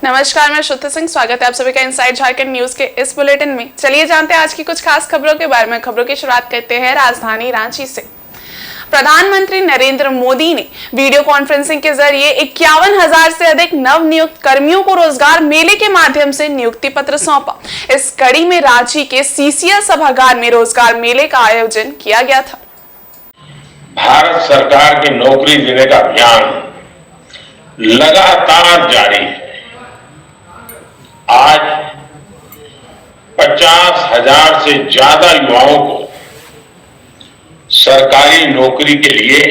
नमस्कार, मैं श्रुति सिंह। स्वागत है आप सभी का इनसाइड झारखंड न्यूज के इस बुलेटिन में। चलिए जानते हैं आज की कुछ खास खबरों के बारे में। खबरों की शुरुआत करते हैं राजधानी रांची से। प्रधानमंत्री नरेंद्र मोदी ने वीडियो कॉन्फ्रेंसिंग के जरिए 51,000 से अधिक नवनियुक्त कर्मियों को रोजगार मेले के माध्यम से नियुक्ति पत्र सौंपा। इस कड़ी में रांची के सीसीएल सभागार में रोजगार मेले का आयोजन किया गया था। भारत सरकार की नौकरी देने का अभियान लगातार जारी है। आज 50,000 से ज्यादा युवाओं को सरकारी नौकरी के लिए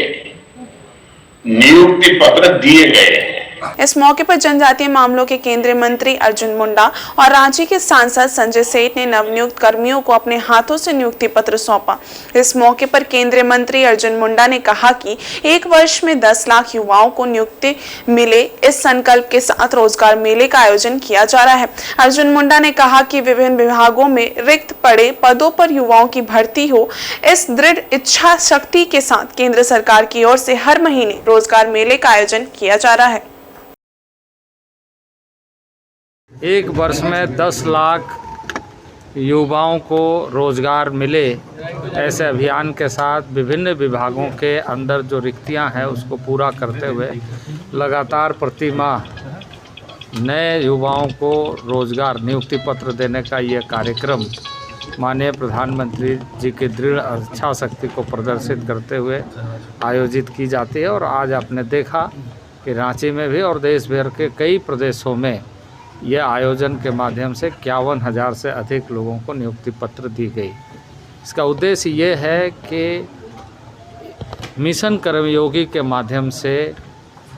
नियुक्ति पत्र दिए गए हैं। इस मौके पर जनजातीय मामलों के केंद्रीय मंत्री अर्जुन मुंडा और रांची के सांसद संजय सेठ ने नवनियुक्त कर्मियों को अपने हाथों से नियुक्ति पत्र सौंपा। इस मौके पर केंद्रीय मंत्री अर्जुन मुंडा ने कहा कि एक वर्ष में 10 लाख युवाओं को नियुक्ति मिले, इस संकल्प के साथ रोजगार मेले का आयोजन किया जा रहा है। अर्जुन मुंडा ने कहा कि विभिन्न विभागों में रिक्त पड़े पदों पर युवाओं की भर्ती हो। इस दृढ़ इच्छा शक्ति के साथ केंद्र सरकार की ओर से हर महीने रोजगार मेले का आयोजन किया जा रहा है। एक वर्ष में 10 लाख युवाओं को रोजगार मिले, ऐसे अभियान के साथ विभिन्न विभागों के अंदर जो रिक्तियां हैं उसको पूरा करते हुए लगातार प्रति माह नए युवाओं को रोजगार नियुक्ति पत्र देने का ये कार्यक्रम माननीय प्रधानमंत्री जी की दृढ़ इच्छा शक्ति को प्रदर्शित करते हुए आयोजित की जाती है। और आज आपने देखा कि रांची में भी और देश भर के कई प्रदेशों में यह आयोजन के माध्यम से 51,000 से अधिक लोगों को नियुक्ति पत्र दी गई। इसका उद्देश्य ये है कि मिशन कर्मयोगी के माध्यम से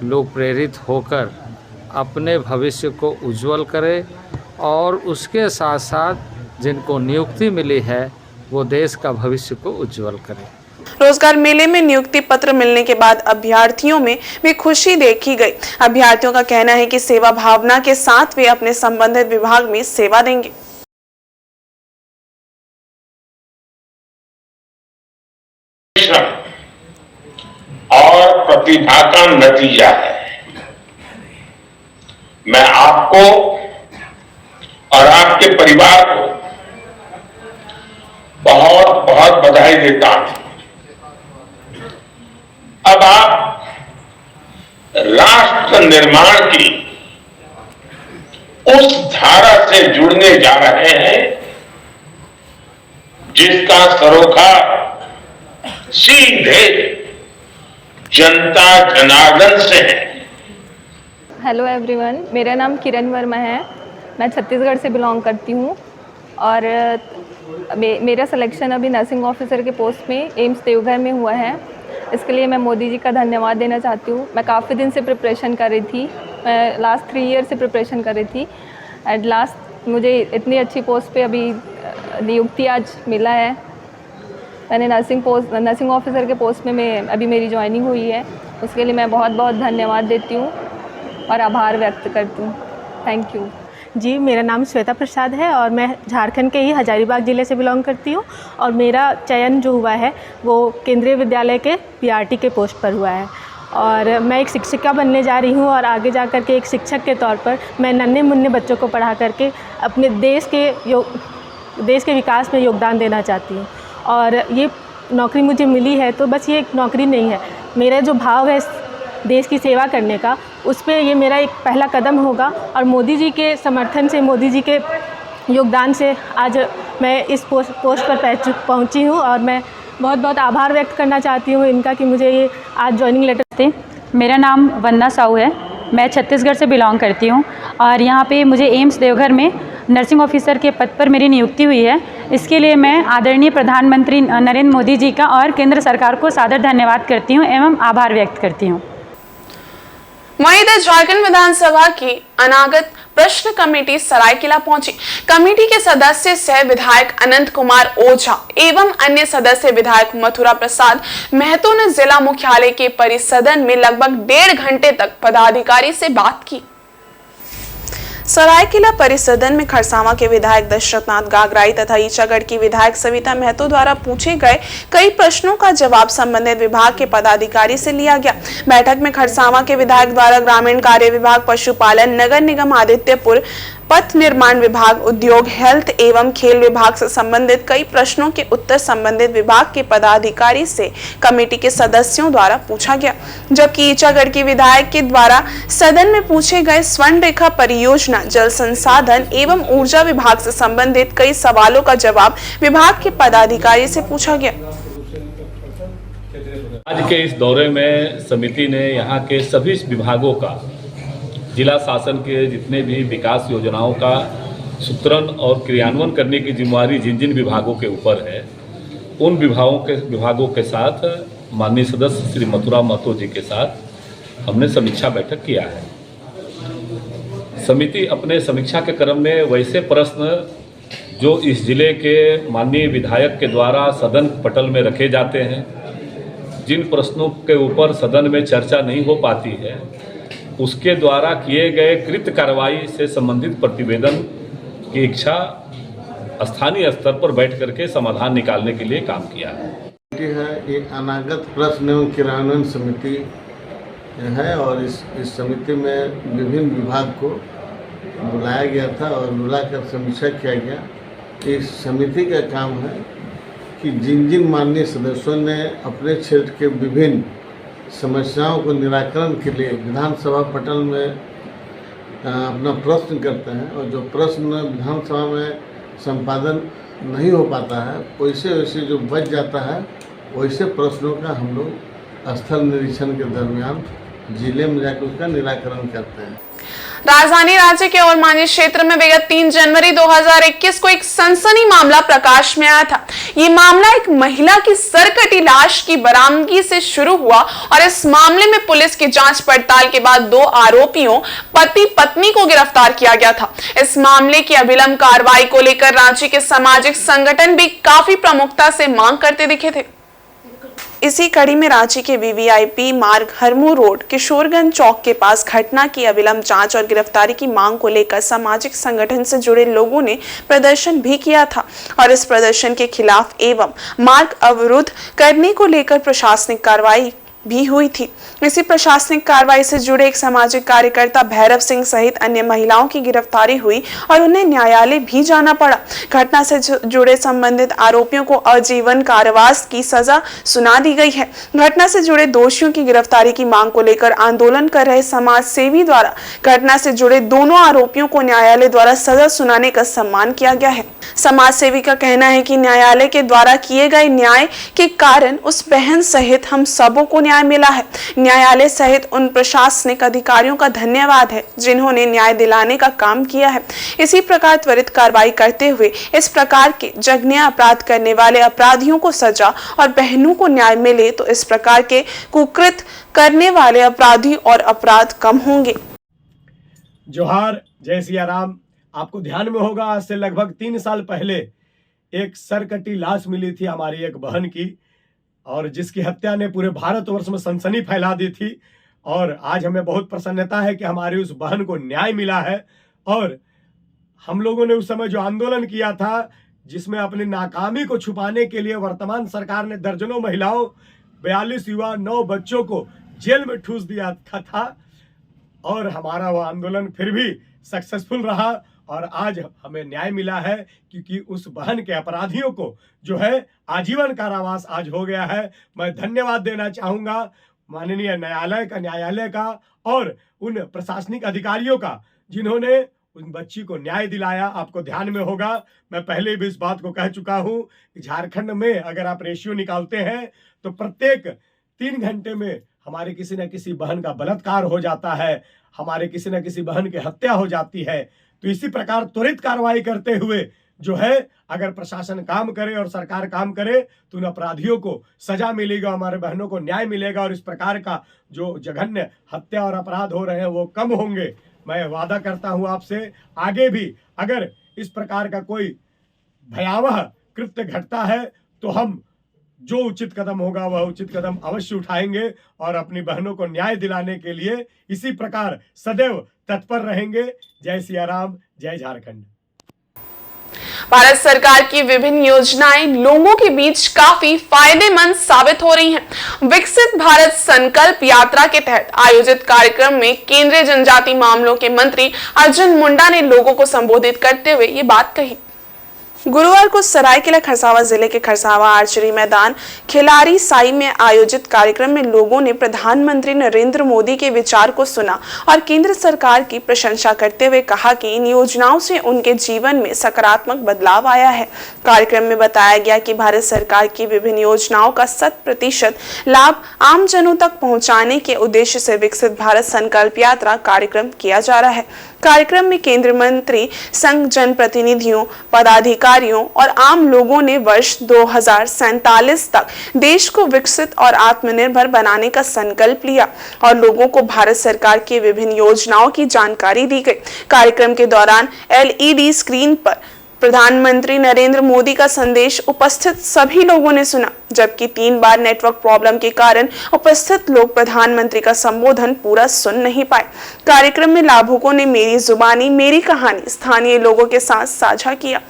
लोग प्रेरित होकर अपने भविष्य को उज्जवल करें और उसके साथ साथ जिनको नियुक्ति मिली है वो देश का भविष्य को उज्जवल करें। रोजगार मेले में नियुक्ति पत्र मिलने के बाद अभ्यर्थियों में भी खुशी देखी गई। अभ्यर्थियों का कहना है कि सेवा भावना के साथ वे अपने संबंधित विभाग में सेवा देंगे। और प्रतिभा का नतीजा है। मैं आपको और आपके परिवार को बहुत बहुत बधाई देता हूं। अब आप राष्ट्र निर्माण की उस धारा से जुड़ने जा रहे हैं जिसका सरोकार सीधे जनता जनार्दन से है। हेलो एवरीवन, मेरा नाम किरण वर्मा है। मैं छत्तीसगढ़ से बिलोंग करती हूँ और मेरा सिलेक्शन अभी नर्सिंग ऑफिसर के पोस्ट में एम्स देवघर में हुआ है। इसके लिए मैं मोदी जी का धन्यवाद देना चाहती हूँ। मैं काफ़ी दिन से प्रिपरेशन कर रही थी, मैं लास्ट 3 ईयर से प्रिपरेशन कर रही थी। एट लास्ट मुझे इतनी अच्छी पोस्ट पे अभी नियुक्ति आज मिला है। मैंने नर्सिंग ऑफिसर के पोस्ट में अभी मेरी ज्वाइनिंग हुई है। उसके लिए मैं बहुत बहुत धन्यवाद देती हूँ और आभार व्यक्त करती हूँ। थैंक यू जी। मेरा नाम श्वेता प्रसाद है और मैं झारखंड के ही हजारीबाग ज़िले से बिलोंग करती हूँ और मेरा चयन जो हुआ है वो केंद्रीय विद्यालय के पीआरटी के पोस्ट पर हुआ है और मैं एक शिक्षिका बनने जा रही हूँ और आगे जा कर के एक शिक्षक के तौर पर मैं नन्हे मुन्ने बच्चों को पढ़ा करके अपने देश के विकास में योगदान देना चाहती हूँ। और ये नौकरी मुझे मिली है तो बस ये एक नौकरी नहीं है, मेरा जो भाव है देश की सेवा करने का, उस पर ये मेरा एक पहला कदम होगा। और मोदी जी के समर्थन से, मोदी जी के योगदान से आज मैं इस पोस्ट पर पहुंची हूं और मैं बहुत बहुत आभार व्यक्त करना चाहती हूं इनका कि मुझे ये आज ज्वाइनिंग लेटर थे। मेरा नाम वंदना साहू है, मैं छत्तीसगढ़ से बिलोंग करती हूं और यहाँ पे मुझे एम्स देवघर में नर्सिंग ऑफिसर के पद पर मेरी नियुक्ति हुई है। इसके लिए मैं आदरणीय प्रधानमंत्री नरेंद्र मोदी जी का और केंद्र सरकार को सादर धन्यवाद करती हूँ एवं आभार व्यक्त करती हूँ। वहीं इधर झारखंड विधानसभा की अनागत प्रश्न कमेटी सरायकेला पहुंची। कमेटी के सदस्य सह विधायक अनंत कुमार ओझा एवं अन्य सदस्य विधायक मथुरा प्रसाद महतो ने जिला मुख्यालय के परिसदन में लगभग 1.5 घंटे तक पदाधिकारी से बात की। सरायकेला परिसदन में खरसावां के विधायक दशरथनाथ गागराई तथा ईचागढ़ की विधायक सविता महतो द्वारा पूछे गए कई प्रश्नों का जवाब संबंधित विभाग के पदाधिकारी से लिया गया। बैठक में खरसावां के विधायक द्वारा ग्रामीण कार्य विभाग, पशुपालन, नगर निगम आदित्यपुर, पथ निर्माण विभाग, उद्योग, हेल्थ एवं खेल विभाग से संबंधित कई प्रश्नों के उत्तर संबंधित विभाग के पदाधिकारी से कमेटी के सदस्यों द्वारा पूछा गया। जबकि ईचागढ़ की विधायक के द्वारा सदन में पूछे गए स्वर्ण रेखा परियोजना, जल संसाधन एवं ऊर्जा विभाग से संबंधित कई सवालों का जवाब विभाग के पदाधिकारी से पूछा गया। आज के इस दौरे में समिति ने यहाँ के सभी विभागों का, जिला शासन के जितने भी विकास योजनाओं का सूत्रण और क्रियान्वयन करने की जिम्मेदारी जिन जिन विभागों के ऊपर है, उन विभागों के साथ माननीय सदस्य श्री मथुरा महतो जी के साथ हमने समीक्षा बैठक किया है। समिति अपने समीक्षा के क्रम में वैसे प्रश्न जो इस जिले के माननीय विधायक के द्वारा सदन पटल में रखे जाते हैं, जिन प्रश्नों के ऊपर सदन में चर्चा नहीं हो पाती है, उसके द्वारा किए गए कृत कार्रवाई से संबंधित प्रतिवेदन की इच्छा स्थानीय स्तर पर बैठ करके समाधान निकालने के लिए काम किया है। एक अनागत प्रश्न एवं क्रियान्वयन समिति है और इस समिति में विभिन्न विभाग को बुलाया गया था और बुलाकर समीक्षा किया गया। इस समिति का काम है कि जिन जिन माननीय सदस्यों ने अपने क्षेत्र के विभिन्न समस्याओं को निराकरण के लिए विधानसभा पटल में अपना प्रश्न करते हैं और जो प्रश्न विधानसभा में संपादन नहीं हो पाता है, वैसे वैसे जो बच जाता है, वैसे प्रश्नों का हम लोग स्थल निरीक्षण के दरमियान जिले में जाकर उसका निराकरण करते हैं। राजधानी राज्य के ओरमांझी क्षेत्र में विगत 3 जनवरी 2021 को एक सनसनी मामला प्रकाश में आया था। ये मामला एक महिला की सरकटी लाश की बरामदगी से शुरू हुआ और इस मामले में पुलिस की जांच पड़ताल के बाद 2 आरोपियों पति पत्नी को गिरफ्तार किया गया था। इस मामले की अविलंब कार्रवाई को लेकर राज्य के सामाजिक संगठन भी काफी प्रमुखता से मांग करते दिखे थे। इसी कड़ी में रांची के वीवीआईपी मार्ग हरमू रोड किशोरगंज चौक के पास घटना की अविलंब जांच और गिरफ्तारी की मांग को लेकर सामाजिक संगठन से जुड़े लोगों ने प्रदर्शन भी किया था और इस प्रदर्शन के खिलाफ एवं मार्ग अवरुद्ध करने को लेकर प्रशासनिक कार्रवाई भी हुई थी। इसी प्रशासनिक कार्रवाई से जुड़े एक सामाजिक कार्यकर्ता भैरव सिंह सहित अन्य महिलाओं की गिरफ्तारी हुई और उन्हें न्यायालय भी जाना पड़ा। घटना से जुड़े संबंधित आरोपियों को आजीवन कारावास की सजा सुना दी गई है। घटना से जुड़े दोषियों की गिरफ्तारी की मांग को लेकर आंदोलन कर रहे समाज सेवी द्वारा घटना से जुड़े दोनों आरोपियों को न्यायालय द्वारा सजा सुनाने का सम्मान किया गया है। समाज सेवी का कहना है कि न्यायालय के द्वारा किए गए न्याय के कारण उस बहन सहित हम सबों को न्याय मिला है। न्यायालय सहित उन प्रशासनिक अधिकारियों का धन्यवाद है जिन्होंने न्याय दिलाने का काम किया है। इसी प्रकार त्वरित कार्रवाई करते हुए इस प्रकार के जघन्य अपराध करने वाले अपराधियों को सजा और बहनों को न्याय मिले तो इस प्रकार के कुकृत करने वाले अपराधी और अपराध कम होंगे। जोहार, जय सिया राम। आपको ध्यान में होगा, आज से लगभग 3 साल पहले एक सरकटी लाश मिली थी हमारी एक बहन की और जिसकी हत्या ने पूरे भारतवर्ष में सनसनी फैला दी थी। और आज हमें बहुत प्रसन्नता है कि हमारी उस बहन को न्याय मिला है। और हम लोगों ने उस समय जो आंदोलन किया था, जिसमें अपनी नाकामी को छुपाने के लिए वर्तमान सरकार ने दर्जनों महिलाओं, 42 युवा, 9 बच्चों को जेल में ठूस दिया था और हमारा वो आंदोलन फिर भी सक्सेसफुल रहा और आज हमें न्याय मिला है क्योंकि उस बहन के अपराधियों को जो है आजीवन कारावास आज हो गया है। मैं धन्यवाद देना चाहूँगा माननीय न्यायालय का और उन प्रशासनिक अधिकारियों का जिन्होंने उन बच्ची को न्याय दिलाया। आपको ध्यान में होगा, मैं पहले भी इस बात को कह चुका हूँ कि झारखंड में अगर आप रेशियो निकालते हैं तो प्रत्येक 3 घंटे में हमारे किसी न किसी बहन का बलात्कार हो जाता है, हमारे किसी न किसी बहन की हत्या हो जाती है। तो इसी प्रकार त्वरित कार्रवाई करते हुए जो है अगर प्रशासन काम करे और सरकार काम करे तो उन अपराधियों को सजा मिलेगा, हमारे बहनों को न्याय मिलेगा और इस प्रकार का जो जघन्य हत्या और अपराध हो रहे हैं वो कम होंगे। मैं वादा करता हूं आपसे, आगे भी अगर इस प्रकार का कोई भयावह कृत्य घटता है तो हम जो उचित कदम होगा वह उचित कदम अवश्य उठाएंगे और अपनी बहनों को न्याय दिलाने के लिए इसी प्रकार सदैव तत्पर रहेंगे। जय सिया राम, जय झारखंड। भारत सरकार की विभिन्न योजनाएं लोगों के बीच काफी फायदेमंद साबित हो रही हैं। विकसित भारत संकल्प यात्रा के तहत आयोजित कार्यक्रम में केंद्रीय जनजाति मामलों के मंत्री अर्जुन मुंडा ने लोगों को संबोधित करते हुए ये बात कही। गुरुवार को सरायकेला खरसावां जिले के खरसावां आर्चरी मैदान खिलारी साई में आयोजित कार्यक्रम में लोगों ने प्रधानमंत्री नरेंद्र मोदी के विचार को सुना और केंद्र सरकार की प्रशंसा करते हुए कहा कि इन योजनाओं से उनके जीवन में सकारात्मक बदलाव आया है। कार्यक्रम में बताया गया कि भारत सरकार की विभिन्न योजनाओं का 100% लाभ आमजनों तक पहुंचाने के उद्देश्य से विकसित भारत संकल्प यात्रा कार्यक्रम किया जा रहा है। कार्यक्रम में केंद्रीय मंत्री, संघ जनप्रतिनिधियों, पदाधिकारियों और आम लोगों ने वर्ष 2047 तक देश को विकसित और आत्मनिर्भर बनाने का संकल्प लिया और लोगों को भारत सरकार की विभिन्न योजनाओं की जानकारी दी गई। कार्यक्रम के दौरान LED स्क्रीन पर प्रधानमंत्री नरेंद्र मोदी का संदेश उपस्थित सभी लोगों ने सुना, जबकि 3 बार नेटवर्क प्रॉब्लम के कारण उपस्थित लोग प्रधानमंत्री का संबोधन पूरा सुन नहीं पाए। कार्यक्रम में लाभुकों ने मेरी जुबानी मेरी कहानी स्थानीय लोगों के साथ साझा किया।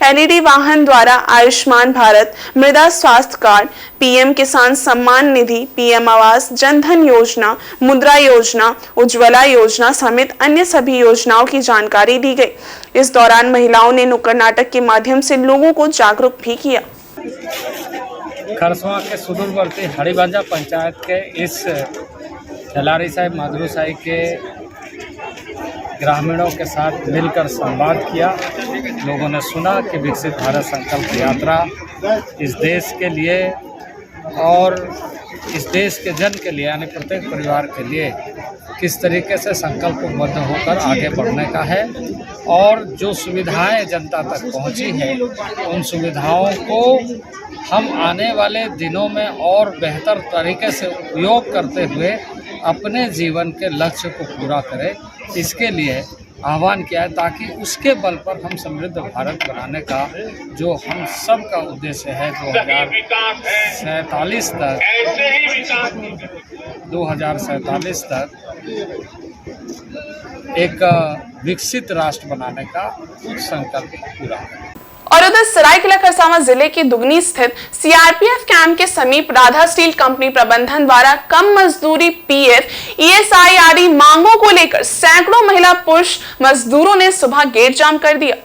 LED वाहन द्वारा आयुष्मान भारत, मृदा स्वास्थ्य कार्ड, PM किसान सम्मान निधि, PM आवास, जनधन योजना, मुद्रा योजना, उज्ज्वला योजना समेत अन्य सभी योजनाओं की जानकारी दी गई। इस दौरान महिलाओं ने नुक्कड़ नाटक के माध्यम से लोगों को जागरूक भी किया। खरसवां के सुदूरवर्ती हरिबांजा पंचायत के इस खिलारी साहिब माधुरू साहिब के ग्रामीणों के साथ मिलकर संवाद किया। लोगों ने सुना कि विकसित भारत संकल्प यात्रा इस देश के लिए और इस देश के जन के लिए यानी प्रत्येक परिवार के लिए किस तरीके से संकल्पबद्ध होकर आगे बढ़ने का है और जो सुविधाएं जनता तक पहुंची है उन सुविधाओं को हम आने वाले दिनों में और बेहतर तरीके से उपयोग करते हुए अपने जीवन के लक्ष्य को पूरा करें। इसके लिए आह्वान किया है ताकि उसके बल पर हम समृद्ध भारत बनाने का जो हम सब का उद्देश्य है 2047 तक एक विकसित राष्ट्र बनाने का संकल्प पूरा करें। और उधर सरायकेला खरसावां जिले के दुगनी स्थित CRPF कैंप के समीप राधा स्टील कंपनी प्रबंधन द्वारा कम मजदूरी, PF, ESI आदि मांगों को लेकर सैकड़ों महिला पुरुष मजदूरों ने सुबह गेट जाम कर दिया।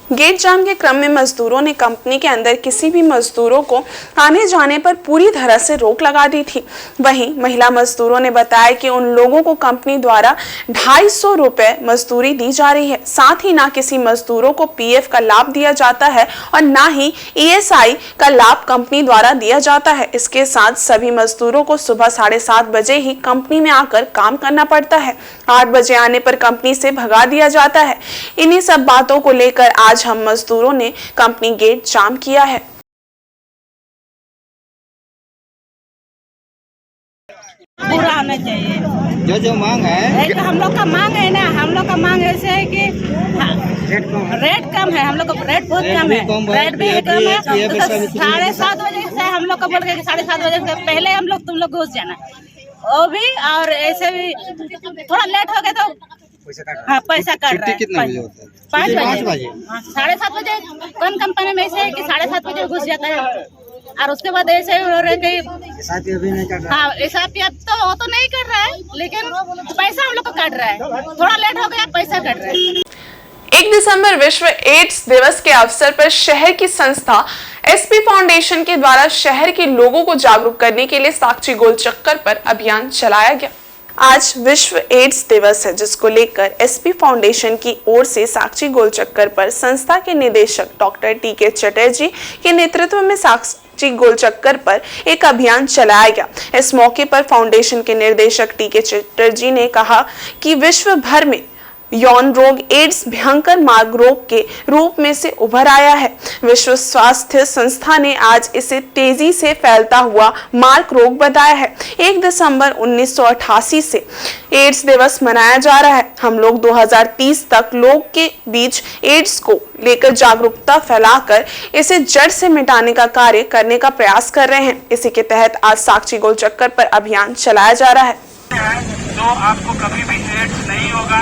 गेट जाम के क्रम में मजदूरों ने कंपनी के अंदर किसी भी मजदूरों को आने जाने पर पूरी तरह से रोक लगा दी थी। वहीं महिला मजदूरों ने बताया कि उन लोगों को कंपनी द्वारा 250 रुपए मजदूरी दी जा रही है। साथ ही ना किसी मजदूरों को PF का लाभ दिया जाता है और ना ही ESI का लाभ कंपनी द्वारा दिया जाता है। इसके साथ सभी मजदूरों को सुबह 7:30 बजे ही कंपनी में आकर काम करना पड़ता है। 8 बजे आने पर कंपनी से भगा दिया जाता है। इन्हीं सब बातों को लेकर आज हम मजदूरों ने कंपनी गेट जाम किया है। पूरा आना चाहिए जो मांग है। हम लोग का मांग है ना, हम लोग का मांग ऐसे है कि रेट कम है। हम लोग का रेट बहुत कम है, रेट भी कम है। 7:30 बजे से हम लोग का बोल के 7:30 बजे से पहले हम लोग तुम लोग घुस जाना वो भी, और ऐसे भी थोड़ा लेट हो गया तो हाँ पैसा कट रहा है। कितना बजे होता है? 5 बजे। 7:30 बजे कौन कंपनी में ऐसे है कि 7:30 बजे घुस जाता है और उसके बाद ऐसे हो रहा है कि अभी नहीं कर रहा। हाँ ऐसा तो वो तो नहीं कर रहा है, लेकिन पैसा हम लोग को कट रहा है। थोड़ा लेट हो गया, पैसा कट रहा है। 1 दिसंबर विश्व एड्स दिवस के अवसर पर शहर की संस्था SP फाउंडेशन के द्वारा शहर के लोगों को जागरूक करने के लिए साक्षी गोल चक्कर पर अभियान चलाया गया। आज विश्व एड्स दिवस है, जिसको लेकर SP फाउंडेशन की ओर से साक्षी गोल चक्कर पर संस्था के निदेशक डॉक्टर TK चटर्जी के नेतृत्व में साक्षी गोल चक्कर पर एक अभियान चलाया गया। इस मौके पर फाउंडेशन के निर्देशक TK चटर्जी ने कहा कि विश्व भर में यौन रोग एड्स भयंकर मार्ग रोग के रूप में से उभर आया है। विश्व स्वास्थ्य संस्था ने आज इसे तेजी से फैलता हुआ मार्ग रोग बताया है। 1 दिसंबर 1988 से एड्स दिवस मनाया जा रहा है। हम लोग 2030 तक लोग के बीच एड्स को लेकर जागरूकता फैलाकर इसे जड़ से मिटाने का कार्य करने का प्रयास कर रहे हैं। इसी के तहत आज साक्षी गोल चक्कर पर अभियान चलाया जा रहा है। तो आपको कभी भी एड्स नहीं होगा।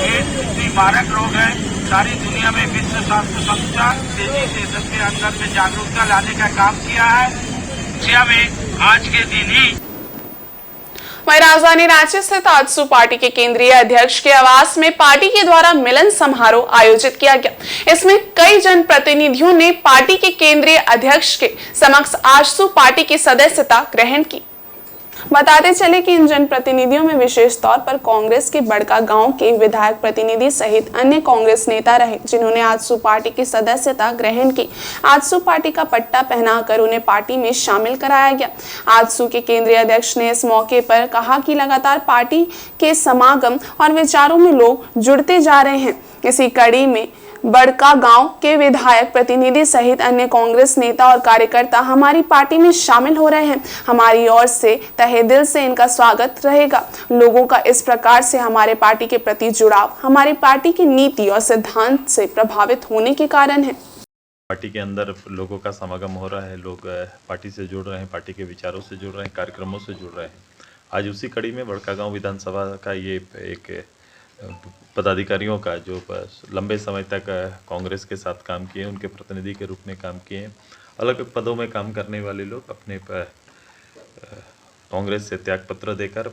ये मारक रोग है। सारी दुनिया में विश्व स्वास्थ्य संस्था तेजी से सबके अंदर में जागरूकता लाने का काम किया है। एशिया में आज के दिन ही वहीं राजधानी रांची स्थित आजसू पार्टी के केंद्रीय अध्यक्ष के आवास में पार्टी के द्वारा मिलन समारोह आयोजित किया गया। इसमें कई जनप्रतिनिधियों ने पार्टी के केंद्रीय अध्यक्ष के समक्ष आजसू पार्टी की सदस्यता ग्रहण की। बताते चले कि इन जनप्रतिनिधियों में विशेष तौर पर कांग्रेस के बड़का गांव के विधायक प्रतिनिधि सहित अन्य कांग्रेस नेता रहे, जिन्होंने आजसू पार्टी की सदस्यता ग्रहण की। आजसू पार्टी का पट्टा पहनाकर उन्हें पार्टी में शामिल कराया गया। आजसू के केंद्रीय अध्यक्ष ने इस मौके पर कहा कि लगातार पार्टी के समागम और विचारों में लोग जुड़ते जा रहे हैं। इसी कड़ी में बड़का गांव के विधायक प्रतिनिधि सहित अन्य कांग्रेस नेता और कार्यकर्ता हमारी पार्टी में शामिल हो रहे हैं। हमारी ओर से तहे दिल से इनका स्वागत रहेगा। लोगों का इस प्रकार से हमारे पार्टी के प्रति जुड़ाव हमारी पार्टी की नीति और सिद्धांत से प्रभावित होने के कारण है। पार्टी के अंदर लोगों का समागम हो रहा है, लोग पार्टी से जुड़ रहे हैं, पार्टी के विचारों से जुड़ रहे हैं, कार्यक्रमों से जुड़ रहे हैं। आज उसी कड़ी में बड़का गांव विधानसभा का ये एक पदाधिकारियों का जो लंबे समय तक कांग्रेस के साथ काम किए, उनके प्रतिनिधि के रूप में काम किए, अलग अलग पदों में काम करने वाले लोग अपने कांग्रेस से त्यागपत्र देकर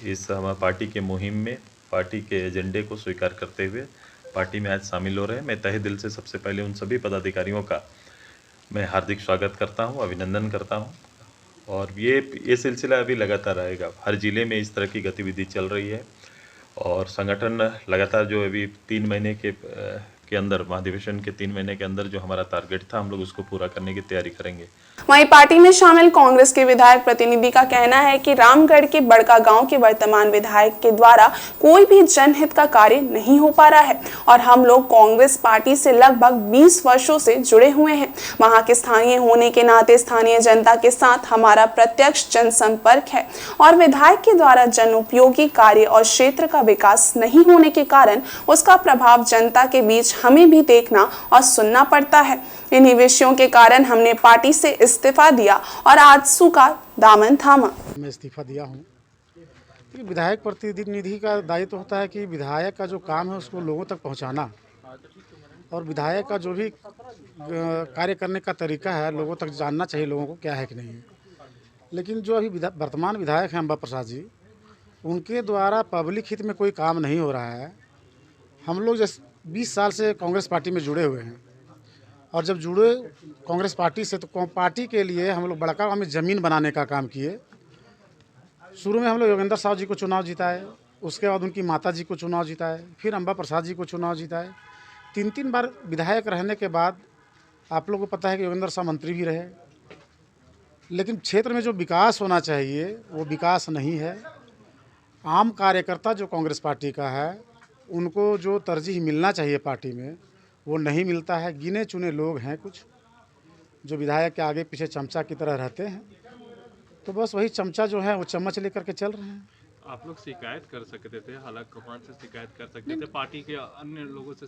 इस हमारी पार्टी के मुहिम में पार्टी के एजेंडे को स्वीकार करते हुए पार्टी में आज शामिल हो रहे हैं। मैं तहे दिल से सबसे पहले उन सभी पदाधिकारियों का मैं हार्दिक स्वागत करता हूं, अभिनंदन करता हूं। और ये सिलसिला अभी लगातार रहेगा। हर जिले में इस तरह की गतिविधि चल रही है और संगठन लगातार जो अभी 3 महीने के अंदर महाधिवेशन के 3 महीने के अंदर जो हमारा टारगेट था, हम लोग उसको पूरा करने की तैयारी करेंगे। वहीं पार्टी में शामिल कांग्रेस के विधायक प्रतिनिधि का कहना है कि रामगढ़ के बड़का गांव के वर्तमान विधायक के द्वारा कोई भी जनहित का कार्य नहीं हो पा रहा है और हम लोग कांग्रेस पार्टी से लगभग 20 वर्षों से जुड़े हुए हैं। वहां के स्थानीय होने के नाते स्थानीय जनता के साथ हमारा प्रत्यक्ष जनसंपर्क है और विधायक के द्वारा जन उपयोगी कार्य और क्षेत्र का विकास नहीं होने के कारण उसका प्रभाव जनता के बीच हमें भी देखना और सुनना पड़ता है। इन्हीं विषयों के कारण हमने पार्टी से इस्तीफा दिया और आजसू का दामन थामा। मैं इस्तीफा दिया हूँ। विधायक प्रतिनिधि का दायित्व होता है कि विधायक का जो काम है उसको लोगों तक पहुँचाना और विधायक का जो भी कार्य करने का तरीका है लोगों तक जानना चाहिए, लोगों को क्या है कि नहीं है। लेकिन जो अभी वर्तमान विधायक हैं अम्बा प्रसाद जी, उनके द्वारा पब्लिक हित में कोई काम नहीं हो रहा है। हम लोग जैसे 20 साल से कांग्रेस पार्टी में जुड़े हुए हैं और जब जुड़े कांग्रेस पार्टी से तो पार्टी के लिए हम लोग बड़का गाँव में ज़मीन बनाने का काम किए। शुरू में हम लोग योगेंद्र साहब जी को चुनाव जिताए, उसके बाद उनकी माता जी को चुनाव जिताए, फिर अम्बा प्रसाद जी को चुनाव जिताए। 3 बार विधायक रहने के बाद आप लोगों को पता है कि योगेंद्र साहब मंत्री भी रहे, लेकिन क्षेत्र में जो विकास होना चाहिए वो विकास नहीं है। आम कार्यकर्ता जो कांग्रेस पार्टी का है उनको जो तरजीह मिलना चाहिए पार्टी में वो नहीं मिलता है। गिने चुने लोग हैं कुछ जो विधायक के आगे पीछे चमचा की तरह रहते हैं, तो बस वही चमचा जो है वो चम्मच लेकर के चल रहे हैं। आप लोग शिकायत कर सकते थे, हालांकि कौन से शिकायत कर सकते थे पार्टी के अन्य लोगों से।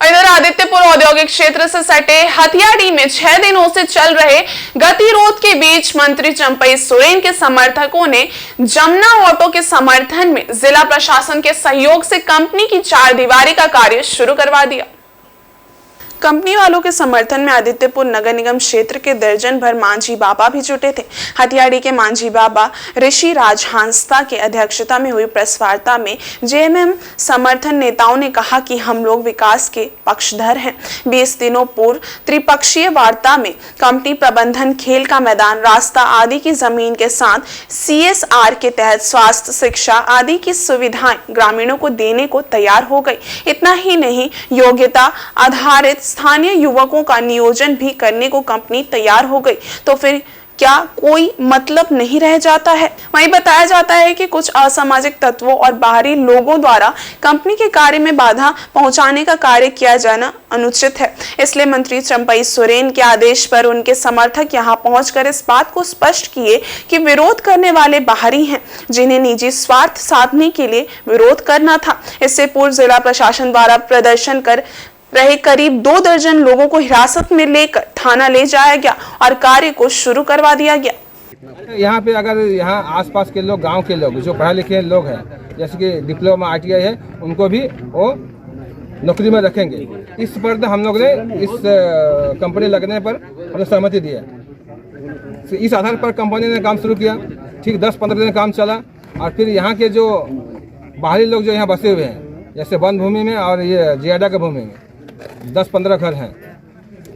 इधर आदित्यपुर औद्योगिक क्षेत्र से सटे हथियाड़ी में 6 दिनों से चल रहे गतिरोध के बीच मंत्री चंपई सोरेन के समर्थकों ने जमुना ऑटो के समर्थन में जिला प्रशासन के सहयोग से कंपनी की 4 दीवारी का कार्य शुरू करवा दिया। कंपनी वालों के समर्थन में आदित्यपुर नगर निगम क्षेत्र के दर्जन भर मांझी बाबा भी जुटे थे। हथियाड़ी के मांझी बाबा ऋषि राज हांसदा के अध्यक्षता में हुई प्रेस वार्ता में जेएमएम समर्थन नेताओं ने कहा कि हम लोग विकास के पक्षधर हैं। 20 दिनों पूर्व त्रिपक्षीय वार्ता में कंपनी प्रबंधन खेल का मैदान, रास्ता आदि की जमीन के साथ CSR के तहत स्वास्थ्य, शिक्षा आदि की सुविधाएं ग्रामीणों को देने को तैयार हो गई। इतना ही नहीं, योग्यता आधारित स्थानीय युवकों का नियोजन भी करने को कंपनी तैयार हो गई। तो फिर क्या कोई मतलब नहीं रह जाता है। वहीं बताया जाता है कि कुछ असामाजिक तत्वों और बाहरी लोगों द्वारा कंपनी के कार्य में बाधा पहुंचाने का कार्य किया जाना अनुचित है। इसलिए मंत्री चंपई सोरेन के आदेश पर उनके समर्थक यहां पहुंचकर इस बात को स्पष्ट किए कि विरोध करने वाले बाहरी हैं, जिन्हें निजी स्वार्थ साधने के लिए विरोध करना था। इससे पूर्व जिला प्रशासन द्वारा प्रदर्शन कर रहे करीब 2 दर्जन लोगों को हिरासत में लेकर थाना ले जाया गया और कार्य को शुरू करवा दिया गया। यहाँ पे अगर यहाँ आसपास के लोग, गांव के लोग जो पढ़े लिखे लोग हैं, जैसे कि डिप्लोमा ITI है, उनको भी वो नौकरी में रखेंगे। इस पर हम लोग ने इस कंपनी लगने पर हम लोग सहमति दी है। इस आधार पर कंपनी ने काम शुरू किया। ठीक 10-15 दिन काम चला और फिर यहाँ के जो बाहरी लोग जो यहाँ बसे हुए हैं, जैसे वन भूमि में और ये जियाडा की भूमि में 10-15 घर हैं,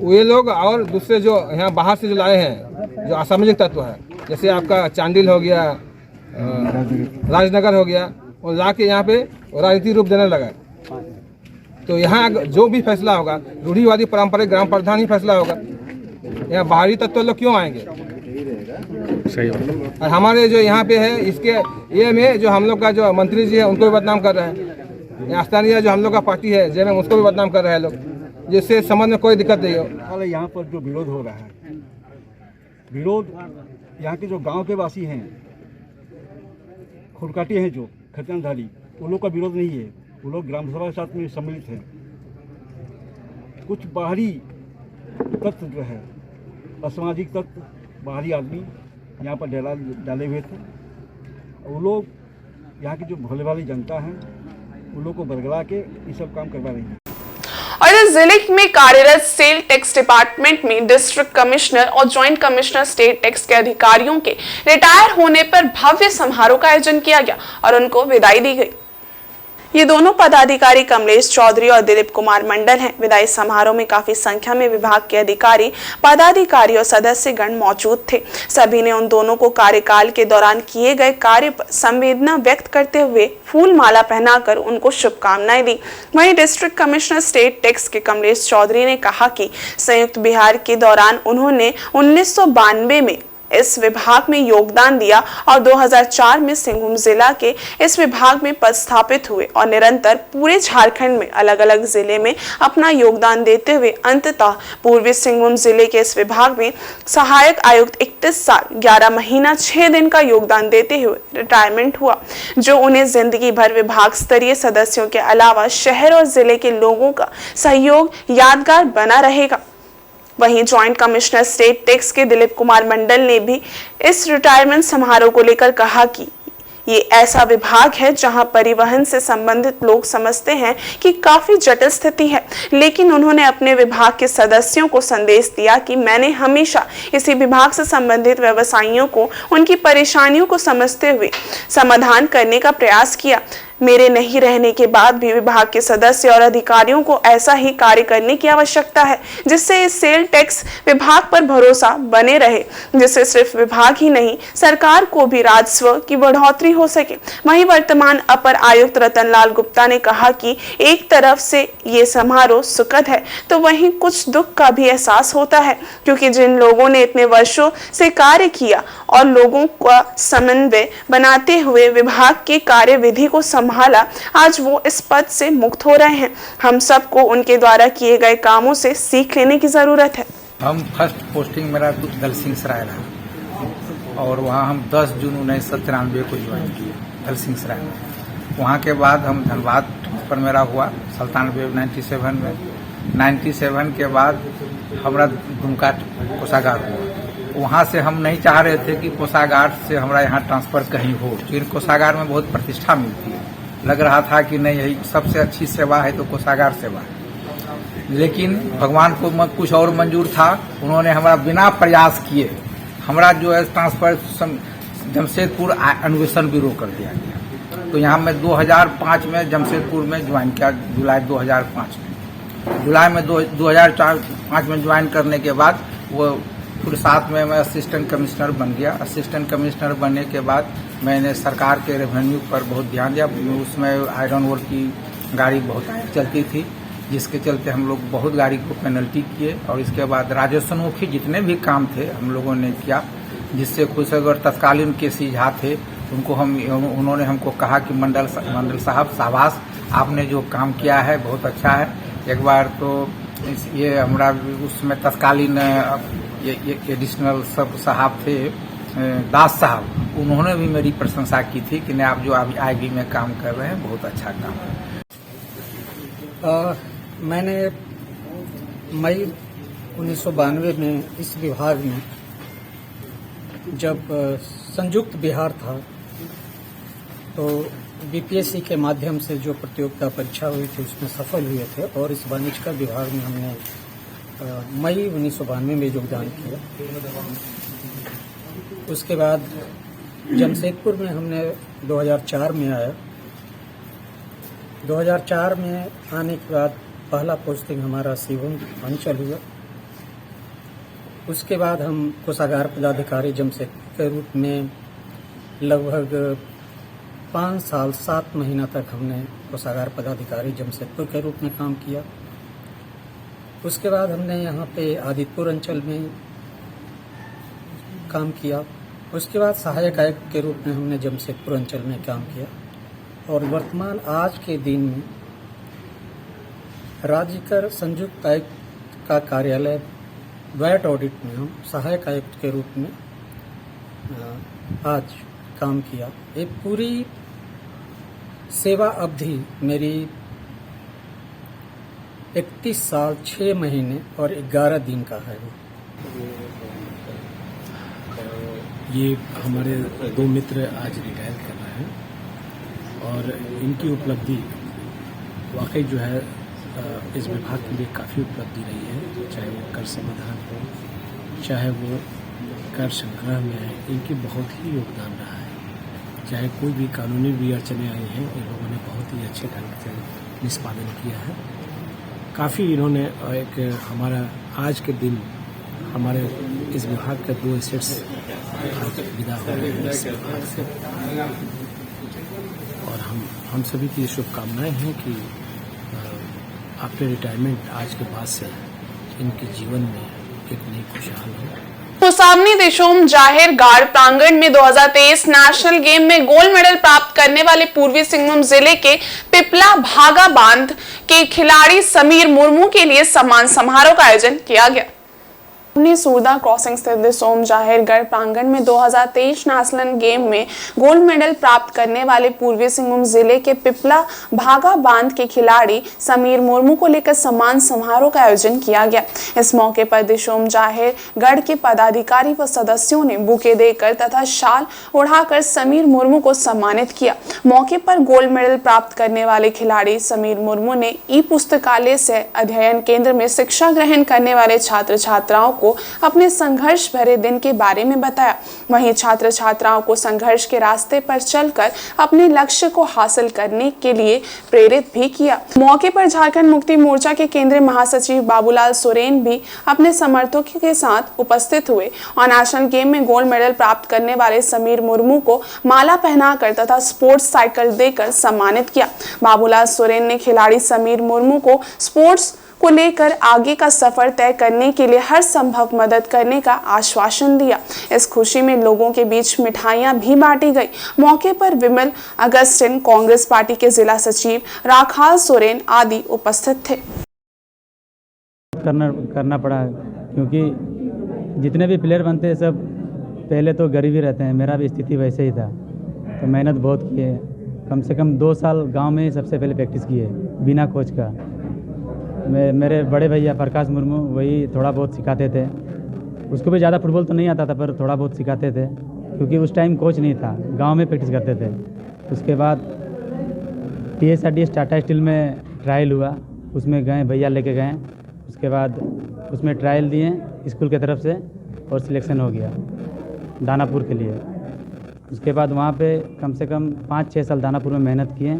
वे लोग और दूसरे जो यहाँ बाहर से जो लाए हैं, जो असामाजिक तत्व है, जैसे आपका चांडिल हो गया, राजनगर हो गया, वो ला के यहाँ पे राजनीतिक रूप देने लगा। तो यहाँ जो भी फैसला होगा, रूढ़िवादी पारंपरिक ग्राम प्रधान ही फैसला होगा। यहाँ बाहरी तत्व लोग क्यों आएंगे? सही। और हमारे जो यहाँ पे है, इसके ये में जो हम लोग का जो मंत्री जी है, उनको भी बदनाम कर रहे हैं। स्थानीय जो हम लोग का पार्टी है जेएमएम, उसको भी बदनाम कर रहे हैं लोग, जिससे समाज में कोई दिक्कत नहीं हो। यहाँ पर जो विरोध हो रहा है, विरोध यहाँ के जो गांव के वासी हैं, खुरकाटी हैं, जो खतियानधारी, वो लोग का विरोध नहीं है। वो लोग ग्राम सभा के साथ में सम्मिलित हैं। कुछ बाहरी तत्व जो है, असामाजिक तत्व, बाहरी आदमी यहाँ पर डाले हुए थे। वो लोग यहाँ की जो भोले वाली जनता है, उन लोग को बरगला के ये सब काम करवा रही है। और इस जिले में कार्यरत सेल टैक्स डिपार्टमेंट में डिस्ट्रिक्ट कमिश्नर और ज्वाइंट कमिश्नर स्टेट टैक्स के अधिकारियों के रिटायर होने पर भव्य समारोह का आयोजन किया गया और उनको विदाई दी गई। ये दोनों पदाधिकारी कमलेश चौधरी और दिलीप कुमार मंडल हैं। विदाई समारोह में काफी संख्या में विभाग के अधिकारी, पदाधिकारी और सदस्यगण मौजूद थे। सभी ने उन दोनों को कार्यकाल के दौरान किए गए कार्य पर संवेदना व्यक्त करते हुए फूल माला पहनाकर उनको शुभकामनाएं दी। वहीं डिस्ट्रिक्ट कमिश्नर स्टेट टैक्स के कमलेश चौधरी ने कहा कि संयुक्त बिहार के दौरान उन्होंने 1992 में इस विभाग में योगदान दिया और 2004 में सिंहभूम जिला के इस विभाग में पदस्थापित हुए और निरंतर पूरे झारखंड में अलग अलग जिले में अपना योगदान देते हुए अंततः पूर्वी सिंहभूम जिले के इस विभाग में सहायक आयुक्त 31 साल 11 महीना 6 दिन का योगदान देते हुए रिटायरमेंट हुआ, जो उन्हें जिंदगी भर विभाग स्तरीय सदस्यों के अलावा शहर और जिले के लोगों का सहयोग यादगार बना रहेगा। वहीं ज्वाइंट कमिश्नर स्टेट टैक्स के दिलीप कुमार मंडल ने भी इस रिटायरमेंट समारोह को लेकर कहा कि ये ऐसा विभाग है जहां परिवहन से संबंधित लोग समझते हैं कि काफी जटिल स्थिति है, लेकिन उन्होंने अपने विभाग के सदस्यों को संदेश दिया कि मैंने हमेशा इसी विभाग से संबंधित व्यवसायियों को उनकी परेशानियों को समझते हुए समाधान करने का प्रयास किया। मेरे नहीं रहने के बाद भी विभाग के सदस्य और अधिकारियों को ऐसा ही कार्य करने की आवश्यकता है, जिससे इस सेल टैक्स विभाग पर भरोसा बने रहे, जिससे सिर्फ विभाग ही नहीं सरकार को भी राजस्व की बढ़ोतरी हो सके। वहीं वर्तमान अपर आयुक्त रतनलाल गुप्ता ने कहा कि एक तरफ से ये समारोह सुखद है तो वहीं कुछ दुख का भी एहसास होता है, क्योंकि जिन लोगों ने इतने वर्षों से कार्य किया और लोगों का समन्वय बनाते हुए विभाग के कार्यविधि को संभाला, आज वो इस पद से मुक्त हो रहे हैं। हम सबको उनके द्वारा किए गए कामों से सीख लेने की जरूरत है। हम फर्स्ट पोस्टिंग मेरा दलसिंह सराय रहा और वहाँ हम 10 जून 1993 को ज्वाइन किए दलसिंह सराय में। वहाँ के बाद हम धनबाद पर मेरा हुआ सुल्तान वेब 97 में। 97 के बाद हमारा दुमका कोषागार हुआ। वहाँ से हम नहीं चाह रहे थे कि कोषागार से हमारा यहाँ ट्रांसफर कहीं हो, क्योंकि कोषागार में बहुत प्रतिष्ठा मिलती है। लग रहा था कि नहीं, यही सबसे अच्छी सेवा है तो कोषागार सेवा है। लेकिन भगवान को कुछ और मंजूर था, उन्होंने हमारा बिना प्रयास किए हमारा जो है ट्रांसफर जमशेदपुर अन्वेषण ब्यूरो कर दिया गया। तो यहाँ मैं 2005 में जमशेदपुर में ज्वाइन किया, जुलाई 2005 में। जुलाई में 2005 में ज्वाइन करने के बाद वो फिर साथ में मैं असिस्टेंट कमिश्नर बन गया। असिस्टेंट कमिश्नर बनने के बाद मैंने सरकार के रेवेन्यू पर बहुत ध्यान दिया। उसमें आयरन ओर की गाड़ी बहुत चलती थी, जिसके चलते हम लोग बहुत गाड़ी को पेनल्टी किए और इसके बाद राजस्वोन्मुखी जितने भी काम थे हम लोगों ने किया, जिससे कुछ अगर तत्कालीन केसी झा थे उनको उन्होंने हमको कहा कि मंडल साहब शाबाश, आपने जो काम किया है बहुत अच्छा है। एक बार तो ये हमारा उसमें तत्कालीन ये एडिशनल सब साहब थे दास साहब, उन्होंने भी मेरी प्रशंसा की थी कि नहीं आप जो अभी आईबी में काम कर रहे हैं बहुत अच्छा काम है। मैंने मई 1992 में इस विभाग में जब संयुक्त बिहार था तो बीपीएससी के माध्यम से जो प्रतियोगिता परीक्षा हुई थी उसमें सफल हुए थे और इस वाणिज्य का विभाग में हमने मई 1992 में योगदान किया। उसके बाद जमशेदपुर में हमने 2004 में आया। 2004 में आने के बाद पहला पोस्टिंग हमारा शिवम अंचल हुआ। उसके बाद हम कोषागार पदाधिकारी जमशेदपुर के रूप में लगभग 5 साल 7 महीना तक हमने कोषागार पदाधिकारी जमशेदपुर के रूप में काम किया। उसके बाद हमने यहाँ पे आदित्यपुर अंचल में काम किया। उसके बाद सहायक आयुक्त के रूप में हमने जमशेदपुर अंचल में काम किया और वर्तमान आज के दिन में राज्य कर संयुक्त आयुक्त का कार्यालय वैट ऑडिट में हम सहायक आयुक्त के रूप में आज काम किया। ये पूरी सेवा अवधि मेरी 31 साल 6 महीने और 11 दिन का है। ये हमारे 2 मित्र आज रिटायर कर रहे हैं और इनकी उपलब्धि वाकई जो है इस विभाग के लिए काफ़ी उपलब्धि रही है, चाहे वो कर समाधान हो, चाहे वो कर संग्रह में है, इनकी बहुत ही योगदान रहा है। चाहे कोई भी कानूनी भी अड़चने आई हैं, इन लोगों ने बहुत ही अच्छे ढंग से निष्पादन किया है। काफ़ी इन्होंने एक हमारा आज के दिन हमारे इस विभाग के 2 एसेट्स आज विदा हो रहे हैं इस विभाग से और हम सभी की शुभकामनाएं हैं कि आफ्टर रिटायरमेंट आज के बाद से इनके जीवन में एक नई खुशहाल हो। कोसावनी देशोम जाहिर गाड़ प्रांगण में 2023 नेशनल गेम में गोल्ड मेडल प्राप्त करने वाले पूर्वी सिंहभूम जिले के पिपला भागा बांध के खिलाड़ी समीर मुर्मू के लिए सम्मान समारोह का आयोजन किया गया। सूरदा क्रॉसिंग स्थित सोम जाहिरगढ़ प्रांगण में 2023 नेशनल गेम में गोल्ड मेडल प्राप्त करने वाले पूर्वी सिंहभूम जिले के पिपला भागा बांध के खिलाड़ी समीर मुर्मू को लेकर सम्मान समारोह का आयोजन किया गया। इस मौके पर दिशोम जाहिरगढ़ के पदाधिकारी व सदस्यों ने बुके देकर तथा शाल उड़ाकर समीर मुर्मू को सम्मानित किया। मौके पर गोल्ड मेडल प्राप्त करने वाले खिलाड़ी समीर मुर्मू ने ई पुस्तकालय से अध्ययन केंद्र में शिक्षा ग्रहण करने वाले छात्र छात्राओं को अपने संघर्ष भरे दिन के बारे में बताया। वहीं छात्र छात्राओं को संघर्ष के रास्ते पर चलकर अपने लक्ष्य को हासिल करने के लिए प्रेरित भी किया। मौके पर झारखंड मुक्ति मोर्चा के केंद्रीय महासचिव बाबूलाल सोरेन भी अपने समर्थकों के साथ उपस्थित हुए और नेशनल गेम में गोल्ड मेडल प्राप्त करने वाले समीर मुर्मू को माला पहनाकर तथा स्पोर्ट्स साइकिल देकर सम्मानित किया। बाबूलाल सोरेन ने खिलाड़ी समीर मुर्मू को स्पोर्ट्स को लेकर आगे का सफर तय करने के लिए हर संभव मदद करने का आश्वासन दिया। इस खुशी में लोगों के बीच मिठाइयां भी बांटी गई। मौके पर विमल अगस्टिन, कांग्रेस पार्टी के जिला सचिव राखाल सोरेन आदि उपस्थित थे। करना पड़ा क्योंकि जितने भी प्लेयर बनते हैं सब पहले तो गरीब ही रहते हैं। मेरा भी स्थिति वैसे ही था, तो मेहनत बहुत की है। कम से कम 2 साल गांव में ही सबसे पहले प्रैक्टिस की है बिना कोच का। मेरे बड़े भैया प्रकाश मुर्मू वही थोड़ा बहुत सिखाते थे। उसको भी ज़्यादा फुटबॉल तो नहीं आता था पर थोड़ा बहुत सिखाते थे क्योंकि उस टाइम कोच नहीं था, गांव में प्रैक्टिस करते थे। उसके बाद TSRTS टाटा स्टील में ट्रायल हुआ, उसमें गए, भैया लेके गए। उसके बाद उसमें ट्रायल दिए स्कूल की तरफ से और सिलेक्शन हो गया दानापुर के लिए। उसके बाद वहाँ पे कम से कम 5-6 साल दानापुर में मेहनत किए।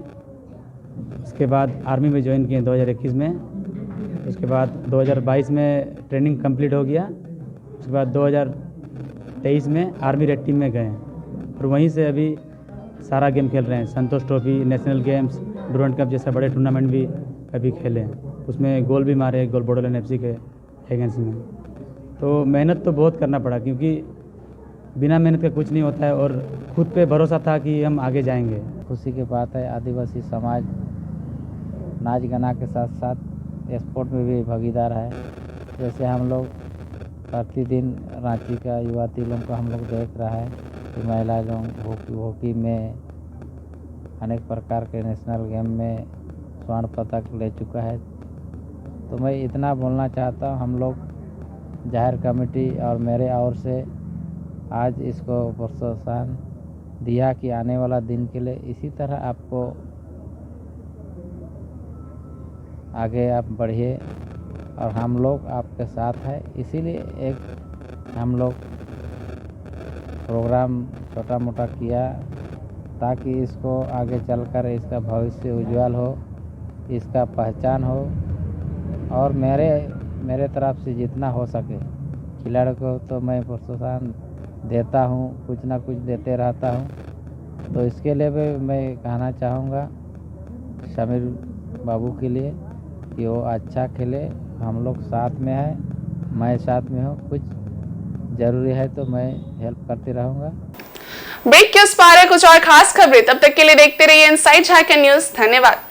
उसके बाद आर्मी में ज्वाइन किए 2021 में। उसके बाद 2022 में ट्रेनिंग कंप्लीट हो गया। उसके बाद 2023 में आर्मी रेड टीम में गए और वहीं से अभी सारा गेम खेल रहे हैं। Santosh trophy, national games, Durand cup जैसा बड़े टूर्नामेंट भी कभी खेले हैं। उसमें गोल भी मारे, गोल बोडोलैंड FC के अगेंस्ट में। तो मेहनत तो बहुत करना पड़ा क्योंकि बिना मेहनत का कुछ नहीं होता है और खुद पे भरोसा था कि हम आगे जाएंगे। खुशी की बात है, आदिवासी समाज नाच गाना के साथ साथ स्पोर्ट में भी भागीदार है। जैसे हम लोग प्रतिदिन रांची का युवा लोगों को हम लोग देख रहा है कि महिला लोग हॉकी में अनेक प्रकार के नेशनल गेम में स्वर्ण पदक ले चुका है। तो मैं इतना बोलना चाहता हूँ, हम लोग जाहिर कमेटी और मेरे ओर से आज इसको प्रोत्साहन दिया कि आने वाला दिन के लिए इसी तरह आपको आगे आप बढ़िए और हम लोग आपके साथ हैं। इसीलिए एक हम लोग प्रोग्राम छोटा मोटा किया ताकि इसको आगे चलकर इसका भविष्य उज्जवल हो, इसका पहचान हो और मेरे तरफ से जितना हो सके खिलाड़ी को तो मैं प्रोत्साहन देता हूँ, कुछ ना कुछ देते रहता हूँ। तो इसके लिए भी मैं कहना चाहूँगा समीर बाबू के लिए कि वो अच्छा खेले, हम लोग साथ में हैं, मैं साथ में हूँ, कुछ ज़रूरी है तो मैं हेल्प करती रहूँगा। ब्रेक के उस पार है कुछ और खास खबरें, तब तक के लिए देखते रहिए इनसाइड झारखंड न्यूज़। धन्यवाद।